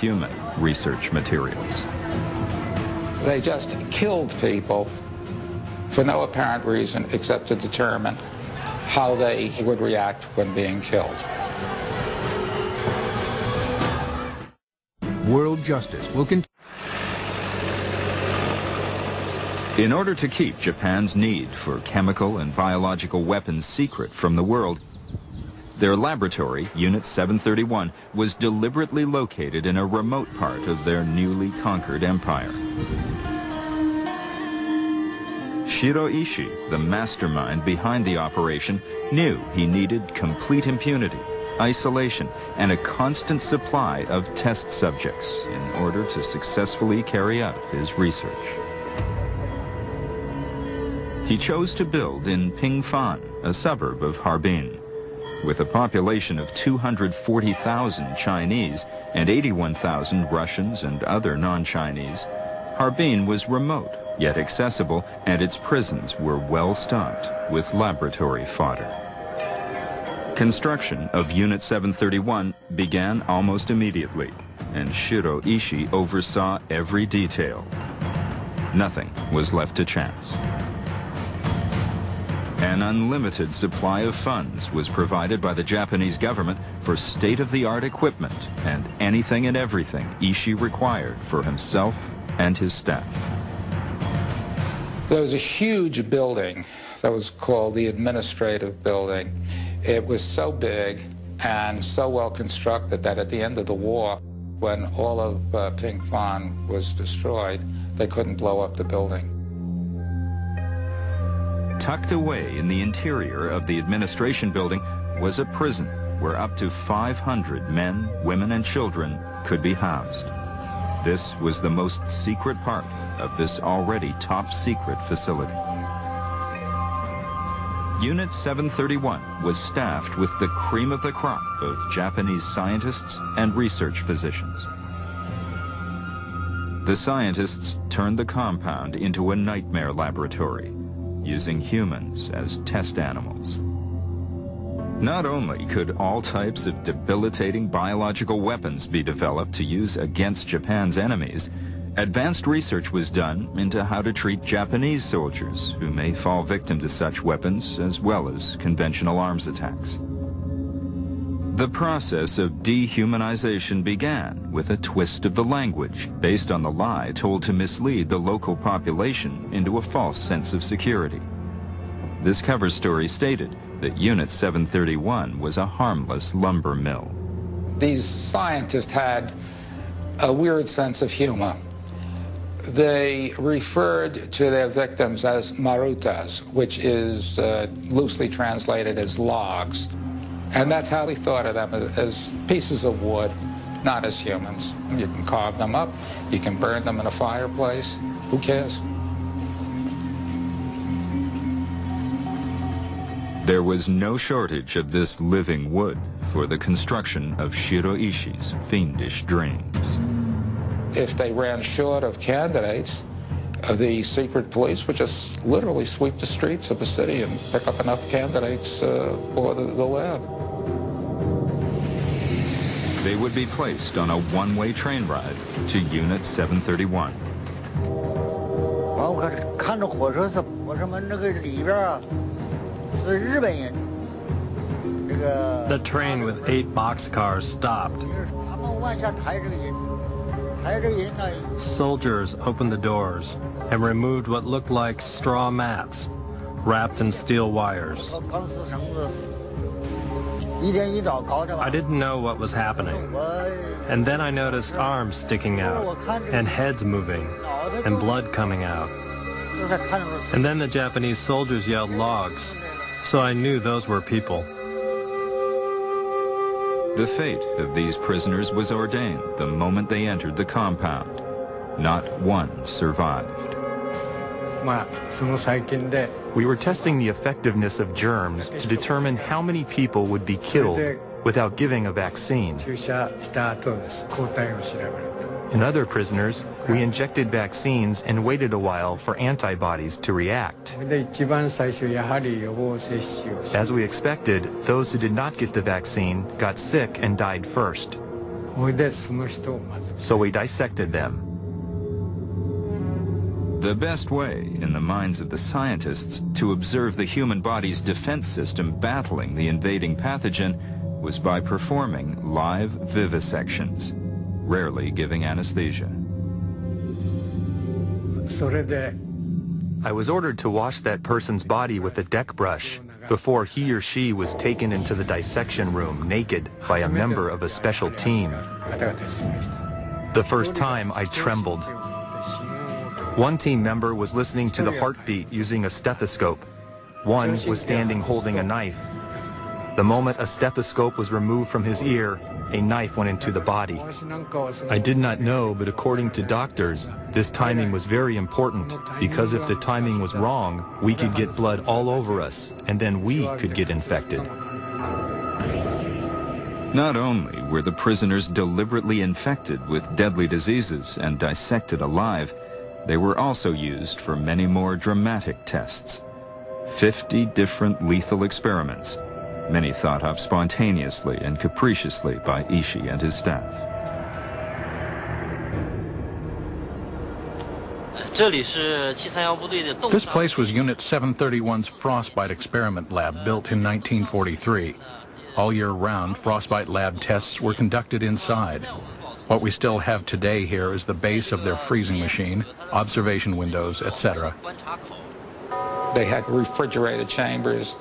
human research materials. They just killed people for no apparent reason except to determine how they would react when being killed. World justice will continue. In order to keep Japan's need for chemical and biological weapons secret from the world, their laboratory, Unit 731, was deliberately located in a remote part of their newly conquered empire. Shiroishi, the mastermind behind the operation, knew he needed complete impunity, isolation, and a constant supply of test subjects in order to successfully carry out his research. He chose to build in Pingfan, a suburb of Harbin. With a population of 240,000 Chinese and 81,000 Russians and other non-Chinese, Harbin was remote yet accessible, and its prisons were well stocked with laboratory fodder. Construction of Unit 731 began almost immediately, and Shiroishi oversaw every detail. Nothing was left to chance. An unlimited supply of funds was provided by the Japanese government for state-of-the-art equipment and anything and everything Ishii required for himself and his staff. There was a huge building that was called the administrative building. It was so big and so well constructed that at the end of the war, when all of Pingfan was destroyed, they couldn't blow up the building. Tucked away in the interior of the administration building was a prison where up to 500 men, women, and children could be housed. This was the most secret part of this already top-secret facility. Unit 731 was staffed with the cream of the crop of Japanese scientists and research physicians. The scientists turned the compound into a nightmare laboratory, using humans as test animals. Not only could all types of debilitating biological weapons be developed to use against Japan's enemies, advanced research was done into how to treat Japanese soldiers who may fall victim to such weapons as well as conventional arms attacks. The process of dehumanization began with a twist of the language based on the lie told to mislead the local population into a false sense of security. This cover story stated that Unit 731 was a harmless lumber mill. These scientists had a weird sense of humor. They referred to their victims as marutas, which is loosely translated as logs. And that's how they thought of them, as pieces of wood, not as humans. You can carve them up, you can burn them in a fireplace. Who cares? There was no shortage of this living wood for the construction of Shiroishi's fiendish dreams. If they ran short of candidates, the secret police would just literally sweep the streets of the city and pick up enough candidates for the lab. They would be placed on a one-way train ride to Unit 731. The train with 8 boxcars stopped. Soldiers opened the doors and removed what looked like straw mats wrapped in steel wires. I didn't know what was happening. And then I noticed arms sticking out and heads moving and blood coming out. And then the Japanese soldiers yelled logs, so I knew those were people. The fate of these prisoners was ordained the moment they entered the compound. Not one survived. We were testing the effectiveness of germs to determine how many people would be killed without giving a vaccine. In other prisoners, we injected vaccines and waited a while for antibodies to react. As we expected, those who did not get the vaccine got sick and died first. So we dissected them. The best way, in the minds of the scientists, to observe the human body's defense system battling the invading pathogen was by performing live vivisections, rarely giving anesthesia. I was ordered to wash that person's body with a deck brush before he or she was taken into the dissection room naked by a member of a special team. The first time I trembled. One team member was listening to the heartbeat using a stethoscope. One was standing holding a knife. The moment a stethoscope was removed from his ear, a knife went into the body. I did not know, but according to doctors, this timing was very important, because if the timing was wrong, we could get blood all over us, and then we could get infected. Not only were the prisoners deliberately infected with deadly diseases and dissected alive, they were also used for many more dramatic tests. 50 different lethal experiments, many thought up spontaneously and capriciously by Ishii and his staff. This place was Unit 731's Frostbite Experiment Lab, built in 1943. All year round, Frostbite lab tests were conducted inside. What we still have today here is the base of their freezing machine, observation windows, etc. They had refrigerated chambers,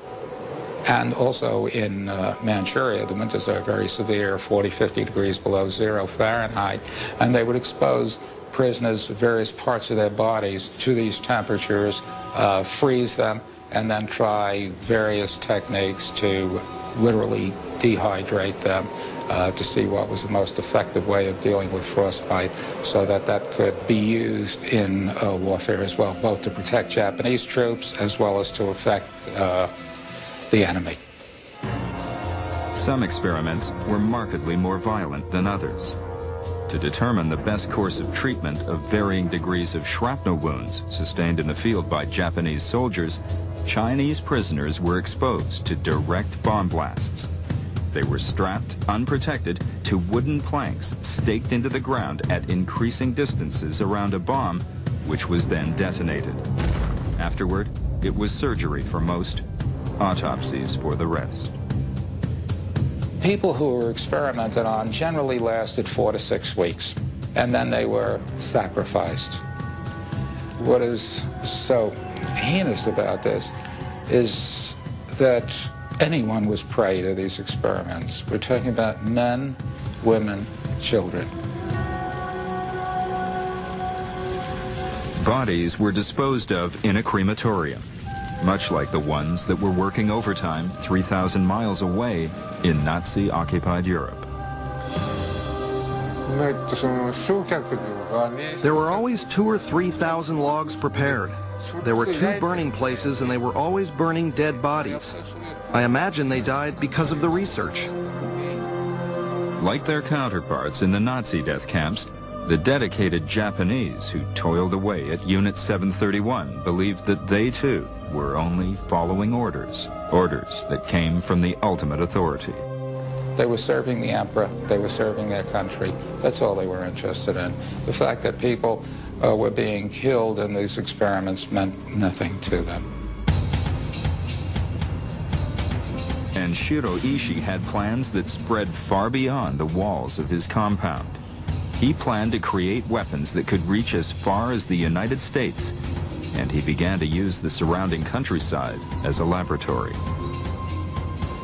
and also in Manchuria, the winters are very severe, 40, 50 degrees below zero Fahrenheit, and they would expose prisoners, various parts of their bodies, to these temperatures, freeze them, and then try various techniques to literally dehydrate them to see what was the most effective way of dealing with frostbite, so that that could be used in warfare as well, both to protect Japanese troops as well as to affect the enemy. Some experiments were markedly more violent than others. To determine the best course of treatment of varying degrees of shrapnel wounds sustained in the field by Japanese soldiers, Chinese prisoners were exposed to direct bomb blasts. They were strapped, unprotected, to wooden planks staked into the ground at increasing distances around a bomb, which was then detonated. Afterward, it was surgery for most, autopsies for the rest. People who were experimented on generally lasted 4 to 6 weeks, and then they were sacrificed. What is so heinous about this is that anyone was prey to these experiments. We're talking about men, women, children. Bodies were disposed of in a crematorium, much like the ones that were working overtime 3,000 miles away in Nazi-occupied Europe. There were always 2,000 or 3,000 logs prepared. There were 2 burning places, and they were always burning dead bodies. I imagine they died because of the research. Like their counterparts in the Nazi death camps, the dedicated Japanese who toiled away at Unit 731 believed that they too were only following orders, orders that came from the ultimate authority. They were serving the emperor, they were serving their country. That's all they were interested in. The fact that people were being killed in these experiments meant nothing to them. And Shiro Ishii had plans that spread far beyond the walls of his compound. He planned to create weapons that could reach as far as the United States, and he began to use the surrounding countryside as a laboratory.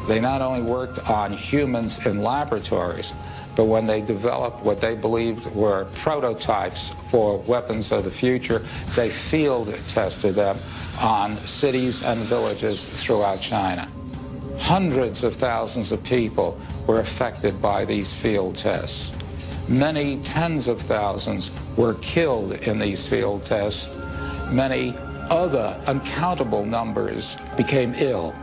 They not only worked on humans in laboratories, but when they developed what they believed were prototypes for weapons of the future, they field tested them on cities and villages throughout China. Hundreds of thousands of people were affected by these field tests. Many tens of thousands were killed in these field tests. Many other uncountable numbers became ill.